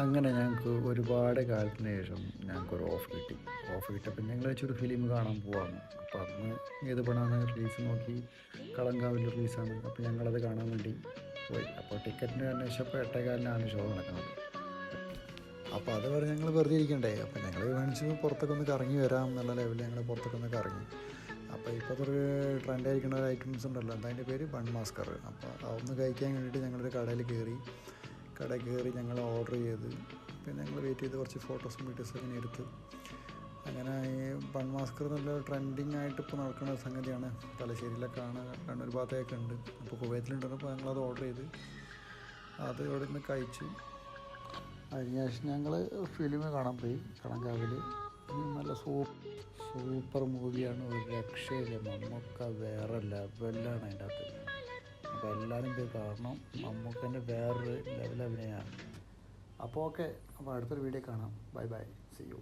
അങ്ങനെ ഞങ്ങൾക്ക് ഒരുപാട് കാലത്തിന് ശേഷം ഞങ്ങൾക്കൊരു ഓഫ് കിട്ടി. ഓഫ് കിട്ടിയപ്പോൾ ഞങ്ങൾ വെച്ചൊരു ഫിലിം കാണാൻ പോവാന്ന്. അപ്പോൾ അന്ന് ഏത് പടമാണ് റിലീസ് നോക്കി, കളങ്കാവിൽ റിലീസാണ്. അപ്പോൾ ഞങ്ങളത് കാണാൻ വേണ്ടി പോയി. അപ്പോൾ ടിക്കറ്റിന് അന്വേഷിച്ചപ്പോൾ 8:15-നാണ് ഷോ നടക്കുന്നത്. അപ്പോൾ അത് വരെ ഞങ്ങൾ വെറുതെ ഇരിക്കണ്ടേ, അപ്പോൾ ഞങ്ങൾ മേടിച്ച് പുറത്തൊക്കെ ഒന്ന് കറങ്ങി വരാം എന്നുള്ള ലെവലിൽ ഞങ്ങൾ പുറത്തൊക്കെ ഒന്ന് കറങ്ങി. അപ്പോൾ ഇപ്പോഴത്തെ ഒരു ട്രെൻഡായിരിക്കുന്ന ഒരു ഐറ്റംസ് ഉണ്ടല്ലോ, അതിൻ്റെ പേര് ബൺ മാസ്കർ. അപ്പോൾ അതൊന്ന് കഴിക്കാൻ വേണ്ടിയിട്ട് ഞങ്ങളൊരു കടയിൽ കയറി ഞങ്ങൾ ഓർഡർ ചെയ്ത്, പിന്നെ ഞങ്ങൾ വെയിറ്റ് ചെയ്ത് കുറച്ച് ഫോട്ടോസും വീഡിയോസും ഇങ്ങനെ എടുത്ത്, അങ്ങനെ ഈ ബൺ മാസ്കർ നല്ല ട്രെൻഡിങ് ആയിട്ട് ഇപ്പോൾ നടക്കുന്ന സംഗതിയാണ്. തലശ്ശേരിയിലൊക്കെയാണ്, കണ്ണൂർ ഭാഗത്തൊക്കെ ഉണ്ട്. അപ്പോൾ കുവൈത്തിലുണ്ടപ്പോൾ ഞങ്ങളത് ഓർഡർ ചെയ്ത് അത് ഇവിടെ നിന്ന് കഴിച്ചു. അതിനുശേഷം ഞങ്ങൾ ഫിലിം കാണാൻ പോയി കളങ്കാവിൽ. നല്ല സൂപ്പർ മൂവിയാണ്, ഒരു രക്ഷയില്ല. മമ്മൂക്ക വേറെ ലെവലാണ് അതിൻ്റെ അകത്ത്. അപ്പോൾ എല്ലാവരും പോയി കാണണം. മമ്മൂക്കൻ്റെ വേറൊരു ലെവൽ അഭിനയമാണ്. അപ്പോൾ ഓക്കെ, അപ്പോൾ അടുത്തൊരു വീഡിയോ കാണാം. Bye bye, see U.